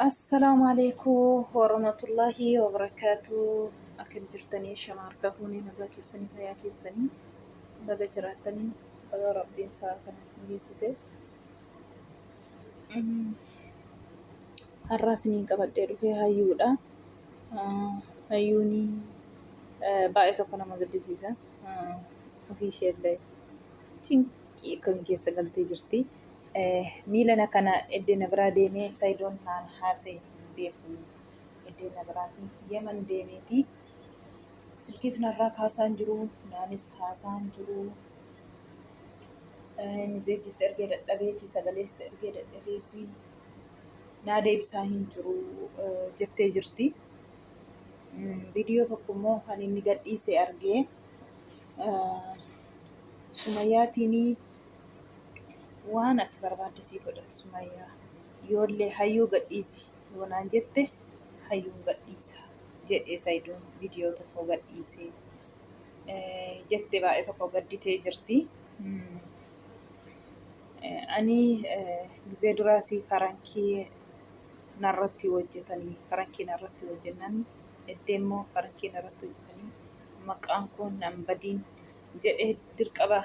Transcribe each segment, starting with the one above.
السلام عليكم ورحمة الله وبركاته. أكن جرتني شماركة هوني نبغى كيسني فيا كيسني نبغى جراتني بلا ربي ساكن اسمي سيسي الراسني قبل في هايودا هايوني بايتو كنا مقدسيسا وفي شيء لي تنكي كم كيسا قلتي جرتي ميلنا كان إدينا براديمي سايدون نان هاسي بيكو إدينا برادي يمن ديميتي silkii sanarraa kaasaan jiru naanis haasaan jiru mizeejis ergee dadhabee fi sagalees ergee dadhabee fi naa deebisaa hin jiru jettee jirti. Viidiyoo tokko immoo kan inni gadhiise argee Sumayyaatiin waan ati barbaadde sii godha Sumayyaa yoollee hayyuu gadhiisi yoo naan jette hayyuun gadhiisa jedhee Saayidoon viidiyoo tokko gadhiisee jette baay'ee tokko gadditee jirti. Ani gizee duraasii farankii narratti hojjetanii farankii narratti hojjennan eddeemmoo farankii narratti hojjetanii maqaan kun nan badiin jedhee dirqama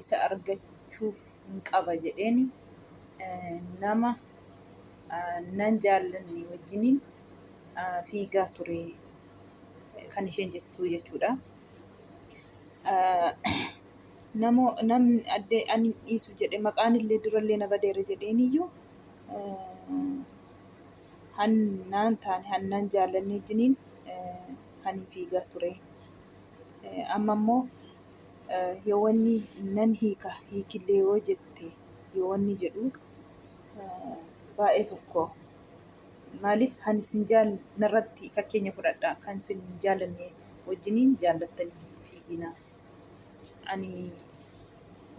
isa argachuuf hin qaba jedheeni nama nan jaallanni wajjiniin fiigaa ture kan isheen jettu jechuudha. Namni addee ani dhiisu jedhe maqaan illee durallee na badeera jedheeniyyuu hannaan taane hannaan jaallanni wajjiniin hani fiigaa ture. Amma immoo yoo wanni nan hiikillee yoo jette yoo wanni jedhu baay'ee tokko maaliif hani sin narratti fakkeenya fudhadha kan sin jaallanne wajjiniin jaallattanii fiiginaa. Ani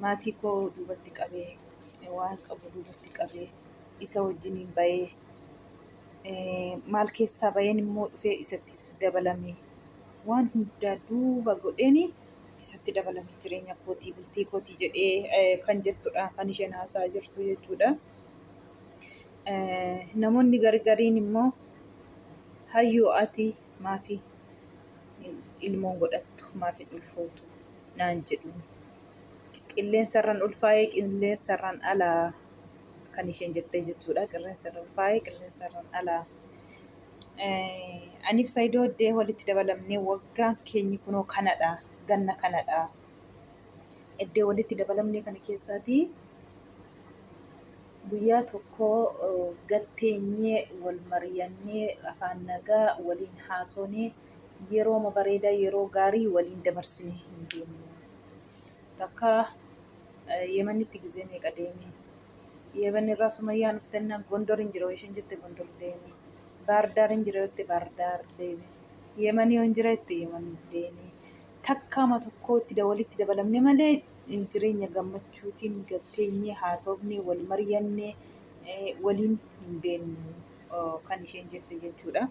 maatii koo duubatti qabee waan qabu duubatti qabee isa wajjiniin bahee maal keessaa baheen immoo dhufee isattis dabalame waan hundaa duuba godheeni isatti dabalame jireenya kootii bultii kootii jedhee kan jettudha kan isheen haasaa jirtu jechuudha. Namoonni gargariin immoo hayyoo ati maafi ilmoon godhattu maafi ulfootu naan jedhu qilleensarraan ulfaa'ee qilleensarraan alaa kan isheen jettee jechuudha. Qilleensarraan ulfaa'ee qilleensarraan alaa. Aniif Saayidoo Oddee walitti dabalamnee waggaan keenyi kunoo kanadha ganna kanadha. Eddee walitti dabalamnee kana keessaatii guyyaa tokko gatteenyee wal mari'annee afaan nagaa waliin haasoonee yeroo bareedaa yeroo gaarii waliin dabarsinee hin deemnu. Takka Yemanitti gizee meeqa deeme? Yemen irraa Sumayyaan dhuftannaan Gondor hin jira isheen jette Gondor deeme. Baardaar hin jira jette Baardaar deeme. Yemen yoo hin jira jette Yemen deeme. Takkaama tokko itti walitti dabalamne malee jireenya gammachuutiin gatteenyee haasofnee wal mari'annee waliin hin beeknu kan isheen jette jechuudha.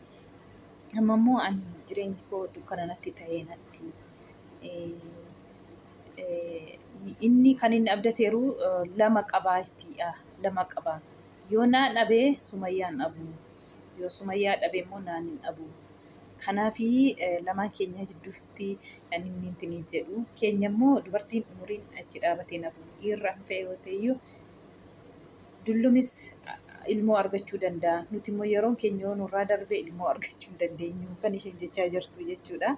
Amma immoo ani jireenyi koo dukkana natti ta'ee natti inni kan inni abdateeru lama qabaattiidha. Lama qaba. Yoo naa dhabee Sumayyaan dhabu. Yoo Sumayyaa dhabee immoo naan hin dhabu. Kanaafi lamaan keenya jidduutti kan inni jedhu keenya immoo dubartiin umuriin achi dhaabatee nafu dhiirra hin fe'e yoo ta'eyyuu dullumis ilmoo argachuu danda'a. Nuti immoo yeroon keenya yoo nurraa darbee ilmoo argachuu hin dandeenyu kan isheen jechaa jirtu jechuudha.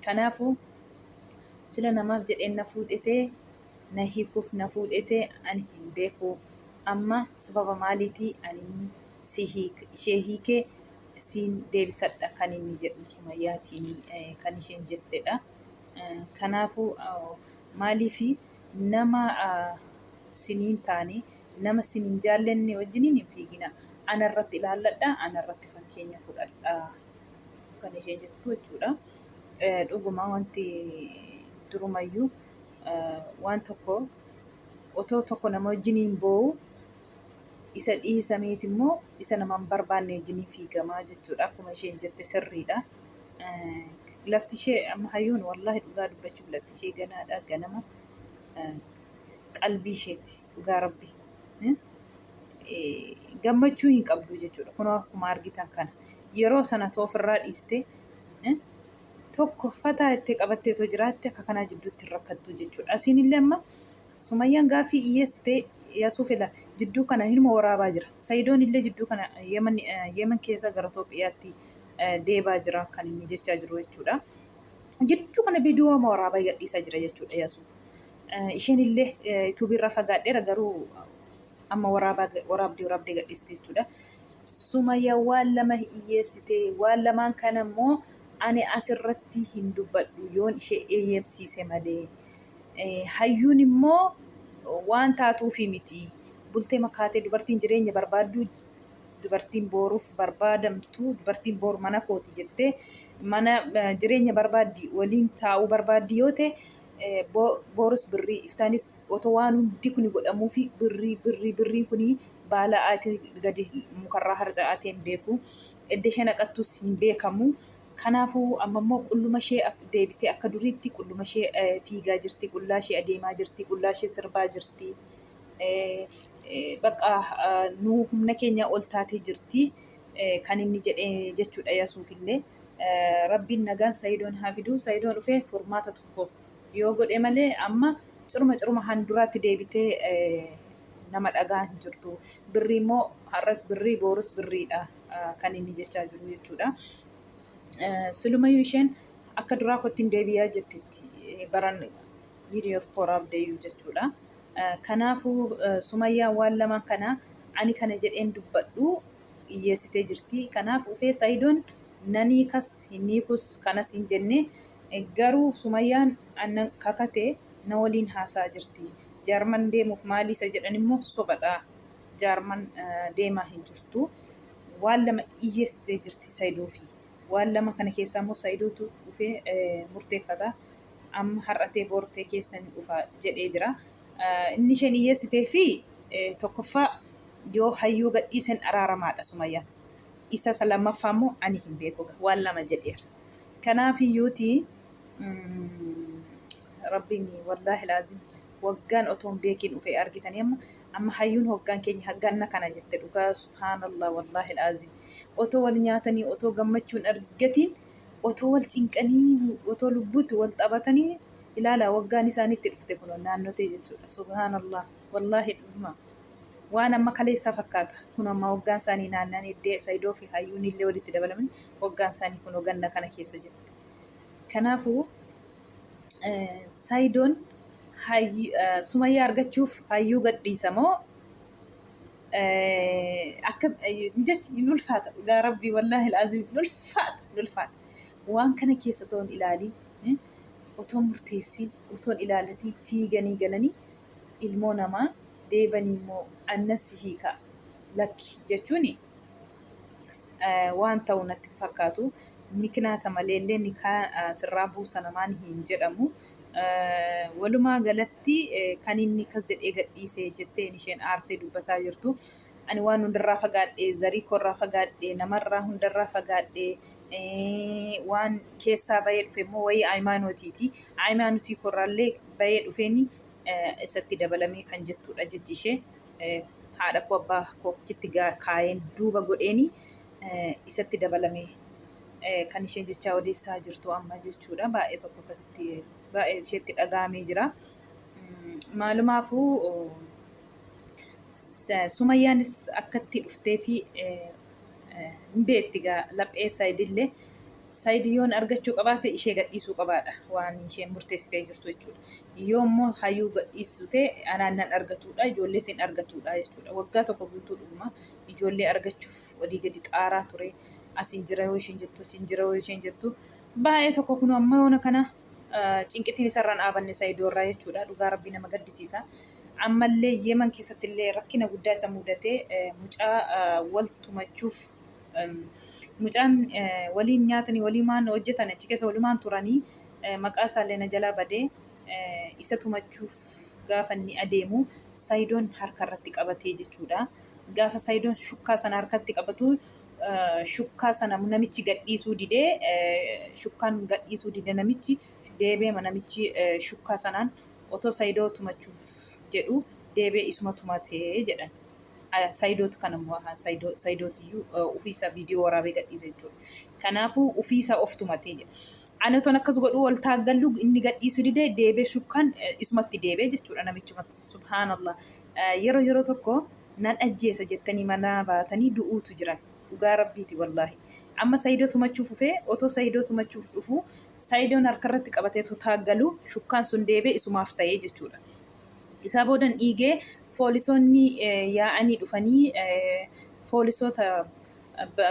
Kanaafuu sila namaaf jedheen na fuudhetee na hiikuuf na fuudhetee ani hin beeku. Amma sababa maaliitii ani ishee hiikee siin deebisadha kan inni jedhu Sumayyaatiin kan isheen jettedha. Kanaafuu maaliifi nama siniin taane nama siniin jaallanne wajjiniin hin fiigina. Anarratti ilaalladha anarratti fakkeenya fudhadha kan isheen jettu jechuudha. Dhuguma wanti durumayyuu waan tokko otoo tokko nama wajjiniin boo'u isa dhiisameet immoo isa namaan barbaanne wajjiniin fiigamaa jechuudha. Akkuma isheen jette sirriidha. Lafti ishee amma hayyuun wallahi dhugaa dubbachuuf lafti ishee ganaadha ganama qalbii isheeti dhugaa rabbi. gammachuu hin qabdu jechuudha. Kun akkuma argitan kana yeroo sana ofirraa dhiiste tokko fataa itti qabattee too jiraatte akka kanaa jidduutti hin rakkattu jechuudha. Asiin illee amma Sumayyaan gaaffii dhiyeessitee Yasuuf ila jidduu kana ilma waraabaa jira. Sayidoon illee jidduu kana Yemen keessa gara Itoophiyaatti deebaa jira kan inni jechaa jiru jechuudha. Jidduu kana viidiyoo waraabaa gadhiisaa jira jechuudha Yasuuf. Isheen illee yuutuubiirra fagaadheera garuu amma waraabdee gadhiiste jechuudha. Sumayyaa waan lama dhiyeessitee waan lamaan kana immoo ani asirratti hin dubbadhu yoon ishee eeyyamsiise malee. Hayyuun immoo waan taatuufi miti. Bultee makaatee dubartiin jireenya barbaaddu dubartiin booruuf barbaadamtu dubartiin boor mana kooti jettee mana jireenya barbaaddi waliin taa'uu barbaaddi yoo ta'e boorus birrii iftaanis otoo waan hundi kun godhamuufi birrii kuni baala aatii gadi mukarraa harca'atee hin beeku. Edda ishee naqattus hin beekamu. Kanaafuu amma immoo qulluma ishee deebitee akka duriitti qulluma ishee fiigaa jirti, qullaa ishee adeemaa jirti, qullaa ishee sirbaa jirti. Bakka nu humna keenya ol taatee jirti kan inni jedhee jechuudha Yasuuf illee. Rabbiin nagaan Sayidoon haa fiduu. Sayidoon dhufee furmaata tokko yoo godhe malee amma cirma handuraatti deebitee nama dhagaa hin jirtu. Birrii immoo har'as birrii boorus birriidha kan inni jechaa jiru jechuudha. Silumayyuu isheen akka duraa kottiin deebi'aa jettetti baran viidiyoo tokko waraabdeeyyuu jechuudha. Kanaafuu Sumayyaan waan lamaan kana ani kana jedheen dubbadhu dhiyeessitee jirti. Kanaaf ufee Sayidoon nanii kas hin hiikus kanas hin jenne garuu Sumayyaan annan kakatee na waliin haasaa jirti. Jaarman deemuuf maalii isa jedhan immoo sobadha. Jaarman deemaa hin jirtu. Waan lama dhiyeessitee jirti Sayidoofi. Waan lama kana keessaa immoo Sayidootu dhufee murteeffata. Amma har'atee boortee keessan dhufa jedhee jira. Inni isheen dhiyeessitee fi tokkoffaa yoo hayyuu gadhiisan araaramaadha Sumayyaan. Isa lammaffaa immoo ani hin beeku waan lama jedheera. Kanaafiyyuuti Rabbiin wallaahi laazim waggaan otoo hin beekin dhufee argitanii amma hayyuun hoggaan keenya ganna kana jette dhugaa subhaanallah wallaahi laazim. Otoo wal nyaatanii otoo gammachuun argatiin otoo wal cinqanii otoo lubbuutti wal taphatanii ilaala waggaan isaaniitti dhufte kun naannotee jechuudha. Subhaanallah wallaahi dhuma waan amma kaleessaa fakkaata. Kun amma waggaan isaanii naannaan iddee Sayidoo fi hayyuun illee walitti dabalaman waggaan isaanii kun ganna kana keessa jirti. Kanaafuu Sayidoon Sumayyaa argachuuf hayyuu gadhiisa moo akka jechi hin ulfaata dhugaa rabbii wallaahi laazim ulfaata. Waan kana keessa toon ilaalii otoon murteessin otoon ilaalatii fiiganii galanii ilmoo namaa deebanii immoo annas hiika lakki jechuun waan ta'u natti fakkaatu. Miknaata malee illee nikaa sirraa buusa namaan hin jedhamu. Walumaa galatti kan inni kas jedhee gadhiisee jetteen isheen aartee dubbataa jirtu. Ani waan hundarraa fagaadhee zarii korraa fagaadhee namarraa hundarraa fagaadhee waan keessaa bahee dhufe immoo wayii hayimaanootiiti. Hayimaanootii korraallee bahee dhufeeni isatti dabalamee kan jettudha jechi ishee. Haadha koo abbaa koochitti kaayeen duuba godheeni isatti dabalamee kan isheen jechaa odeessaa jirtu amma jechuudha. Baay'ee tokko akkasitti baay'ee isheetti dhagahamee jira. Maalumaafuu Sumayyaanis akkatti dhuftee fi hin beetti laphee Sayidillee Sayidiyyoon argachuu qabaate ishee gadhiisuu qabaadha waan isheen murteessitee jirtu jechuudha. Yoo immoo hayyuu gadhiisu ta'e anaannan argatudha ijoollee siin argatudha jechuudha. Waggaa tokko guutuu dhuguma ijoollee argachuuf walii gadi xaaraa ture. Asin jira yoo isheen jettu asin jira yoo isheen jettu baay'ee tokko kun amma yoona kana cinqitiin isarraan dhaabanne Sayidoorraa jechuudha. Dhugaa rabbii nama gaddisiisa. Ammallee Yemen keessatti illee rakkina guddaa isa mudatee mucaa wal tumachuuf mucaan waliin nyaatanii waliimaan hojjetan achi keessa waliimaan turanii maqaa isaallee na jalaa badee isa tumachuuf gaafa inni adeemu Sayidoon harka irratti qabatee jechuudha. Gaafa Sayidoon shukkaa sana harkatti qabatu shukkaa sana namichi gadhiisuu didee shukkaan gadhiisuu dide namichi deebi'ee namichi shukkaa sanaan otoo Sayidoo tumachuuf jedhu deebi'ee isuma tumatee jedhan. Saayidootu kan immoo saayidootiyyuu ofiisa viidiyoo waraabee gadhiise jechuudha. Kanaafuu ofiisa of tumatee jedha. Ani otoon akkas godhu wal taaggallu inni gadhiisu didee deebee shukkaan isumatti deebee jechuudha namichumatti subhaanallah. Yeroo tokko nan ajjeesa jettanii mana baatanii du'uutu jiran. Dhugaa rabbiiti wallaahi. Amma saayidoo tumachuuf dhufee otoo saayidoo tumachuuf dhufu saayidoon harkarratti qabatee taaggalu shukkaan sun deebee isumaaf ta'ee jechuudha. Isaa boodan dhiigee poolisoonni yaa'anii dhufanii poolisoota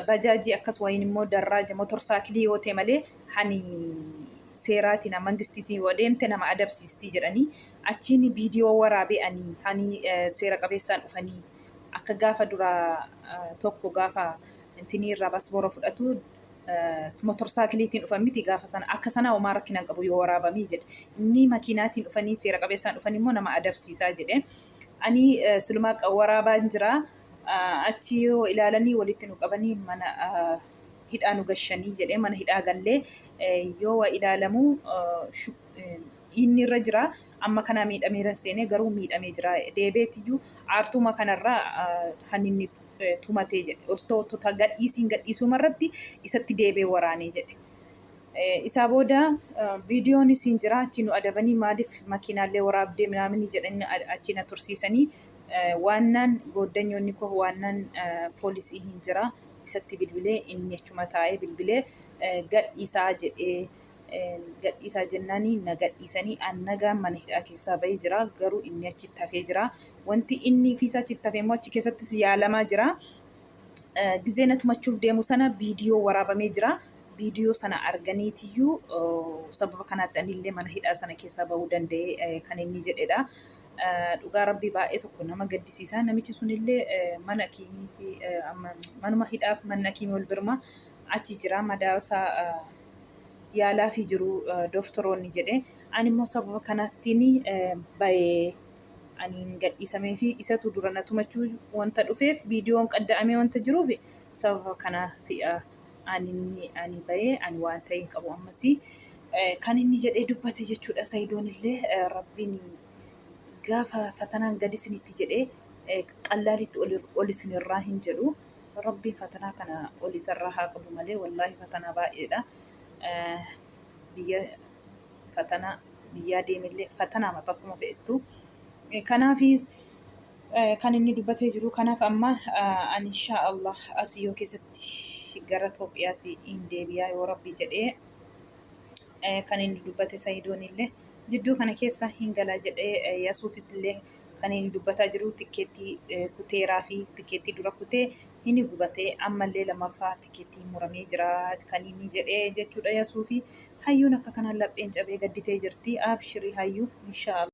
bajaajii akkas wayin immoo darraaja motorsaayikilii yoo ta'e malee hani seeraatiin mangistiitiin yoo deemte nama adabsiistii jedhanii achiin viidiyoo waraabee hani seera qabeessaan dhufanii akka gaafa duraa tokko gaafa intinii irraa basboora fudhatu motorsaayikiliitiin dhufan miti gaafa sana akka sana homaa rakkinaan qabu yoo waraabamii jedhe inni makiinaatiin dhufanii seera qabeessaan dhufan immoo nama adabsiisaa jedhe. Ani sulumaa waraabaan jira achi yoo ilaalanii walitti nu qabanii mana hidhaa nu gashanii jedhee mana hidhaa gallee yoo waa ilaalamu inni irra jira amma kana miidhameera seenee garuu miidhamee jira deebeetiyyuu aartuma kanarraa haninni tumatee jedhe ortoota gadhiisuu irratti isatti deebee waraanee jedhe. Isaa booda viidiyoon isiin jira achi nu adabanii maaliif makiinaallee waraabdee minaaminii jedhanii achi na tursiisanii waannaan gooddanyoonni koo waannaan poolisii hin jira isatti bilbilee inni achuma taa'ee bilbilee gadhiisaa jedhee gadhiisaa jennaanii na gadhiisanii annagaan mana hidhaa keessaa bahee jira garuu inni achitti hafee jira. Wanti inni fiisa achitti hafee immoo achi keessattis yaalamaa jira. Gizee na tumachuuf deemu sana viidiyoo waraabamee jira. Viidiyoo sana arganiitiyyuu sababa kanaatti anillee mana hidhaa sana keessaa bahuu danda'e kan inni jedhedha. Dhugaa rabbii baay'ee tokko nama gaddisiisa. Namichi sunillee mana kiimii fi manuma hidhaaf manna kiimii wal birma achi jira madaasaa yaalaa fi jiru doktoroonni jedhe. Ani immoo sababa kanaattiin bahee ani gadhiisamee fi isatu dura na tumachuu wanta dhufeef viidiyoon qadda'amee wanta jiruuf sababa kanaaf ani bahee ani waan ta'e hin qabu ammasii kan inni jedhee dubbate jechuudha. Saayidoon illee rabbiin gaafa fatanaan gadi isinitti jedhee qallaalitti ol isinirraa hin jedhu. Rabbiin fatanaa kana ol isarraa haa qabu malee wallaahi fatanaa baay'eedha. Fatanaa biyyaa deemillee fatanaa bakkuma fe'ettu. Kanaafis kan inni dubbatee jiru kanaaf amma ani inshaa Allah asiyoo keessatti gara Itoophiyaatti hin deebi'aa yoo rabbi jedhee kan inni dubbate Saayidoon illee jidduu kana keessa hin galaa jedhee Yasuufis illee kan inni dubbataa jiru tikeettii kuteeraa fi tikeettii dura kutee inni gubatee ammallee lammaffaa tikeettii muramee jira kan inni jedhee jechuudha. Yasuufi hayyuun akka kanaan lapheen cabee gadditee jirti. Abshirii hayyuu inshaa Allah.